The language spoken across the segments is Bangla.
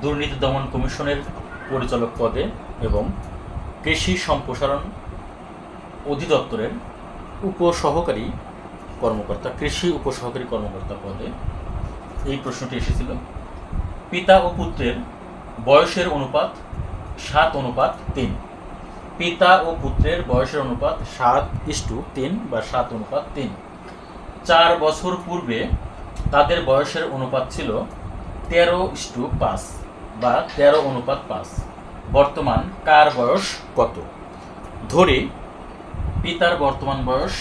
দুর্নীতি দমন কমিশনের পরিচালক পদে এবং কৃষি সম্প্রসারণ অধিদপ্তরের উপসহকারী কর্মকর্তা, কৃষি উপসহকারী কর্মকর্তা পদে এই প্রশ্নটি এসেছিল। পিতা ও পুত্রের বয়সের অনুপাত 7:3। পিতা ও পুত্রের বয়সের অনুপাত 7:3 বা 7:3। 4 বছর পূর্বে তাদের বয়সের অনুপাত ছিল 13:5 বা 13:5। বর্তমান কার বয়স কত? ধরি পিতার বর্তমান বয়স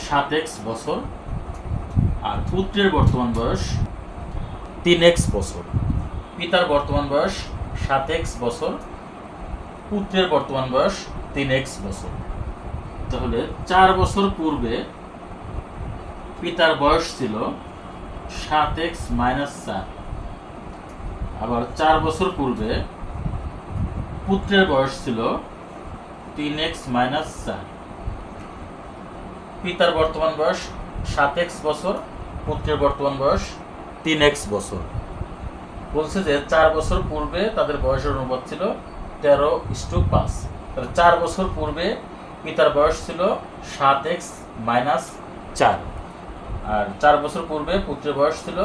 7x বছর আর পুত্রের বর্তমান বয়স 3x বছর। পিতার বর্তমান বয়স 7x বছর, পুত্রের বর্তমান বয়স 3x বছর। তাহলে 4 বছর পূর্বে পিতার বয়স ছিল 7x - 4, আবার 4 বছর পূর্বে পুত্রের বয়স ছিল 3x - 4। পিতার বর্তমান বয়স 7x বছর, পুত্রের বর্তমান বয়স 3x বছর। বলছে যে 4 বছর পূর্বে তাদের বয়সের অনুপাত ছিল 13:5। তাহলে 4 বছর পূর্বে পিতার বয়স ছিল 7x - 4, আর 4 বছর পূর্বে পুত্রের বয়স ছিল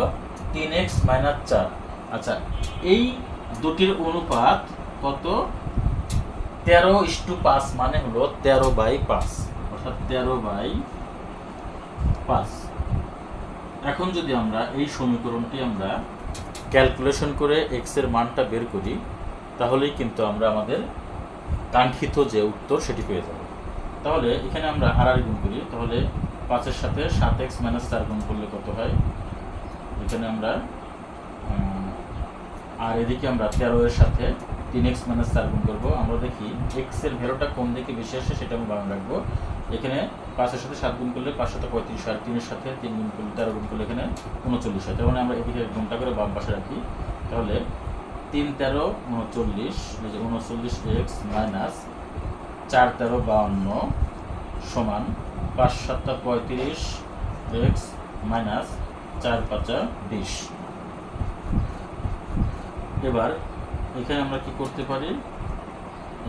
3x - 4। আচ্ছা, এই দুটির অনুপাত কত? 13:5 মানে হলো 13/5, অর্থাৎ 13/5। এখন যদি আমরা এই সমীকরণটি আমরা ক্যালকুলেশন করে x এর মানটা বের করি, তাহলেই কিন্তু আমরা আমাদের কাঙ্ক্ষিত যে উত্তর সেটি পেয়ে যাব। তাহলে এখানে আমরা আর গুণ করি, তাহলে 5-এর সাথে 7x - 4 গুণ করলে কত হয়? এখানে আমরা আর এদিকে আমরা 13-এর সাথে 3x - 4 গুণ করবো। আমরা দেখি x এর ভ্যালুটা কোন দিকে বেশি আসে সেটা আমি বানান রাখবো। এখানে 5-এর সাথে 7 গুণ করলে 535 হয়, 3-এর সাথে 3 গুণ করলে 13 গুণ করলে এখানে 39 হয়। তার মানে আমরা এদিকে গুণটা করে বাম পাশে রাখি। তাহলে 3 13 39, 39x - 4 13 52 সমান 5 7 35x - 4 5 20। এবার এখানে আমরা কি করতে পারি?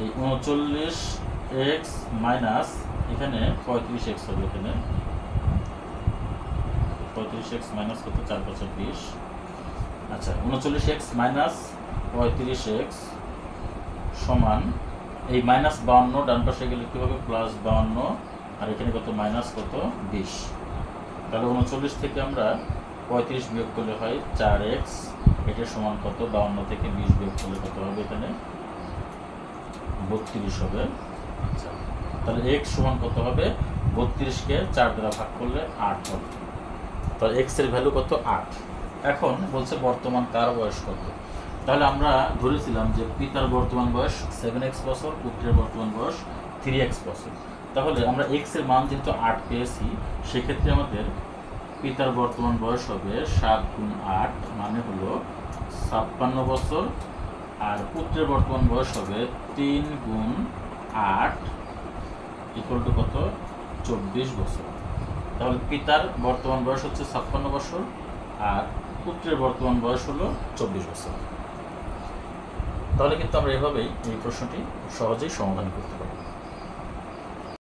এই 39x মাইনাস এখানে 35x হবে, এখানে 35x মাইনাস কত? 4 5 20। আচ্ছা, 39x মাইনাস 35x সমান এই মাইনাস 52 ডান পাশে গেলে কি হবে? প্লাস 52, আর এখানে কত? মাইনাস কত? 20। তাহলে 39 থেকে আমরা 35 বিয়োগ করলে হয় 4x, এটা সমান কত? 52 থেকে 20 বিয়োগ করলে কত হবে? এখানে 32 হবে। আচ্ছা, তাহলে x সমান কত হবে? 32কে 4 দ্বারা ভাগ করলে 8 হবে। তাহলে x এর ভ্যালু কত? 8। এখন বলছে বর্তমান কার বয়স কত? তাহলে আমরা ধরেছিলাম যে পিতার বর্তমান বয়স 7x বছর, পুত্রের বর্তমান বয়স 3x বছর। তাহলে আমরা x এর মান যেহেতু 8 পেয়েছি, সেক্ষেত্রে আমাদের পিতার বর্তমান বয়স হবে 7 গুণ 8 মানে হলো 56 বছর, আর পুত্রের বর্তমান বয়স হবে 3 গুণ 8 ইকুয়াল টু কত? 24 বছর। তাহলে পিতার বর্তমান বয়স হচ্ছে 56 বছর আর পুত্রের বর্তমান বয়স হলো 24 বছর। তাহলে কিন্তু আমরা এভাবেই এই প্রশ্নটি সহজেই সমাধান করতে পারি।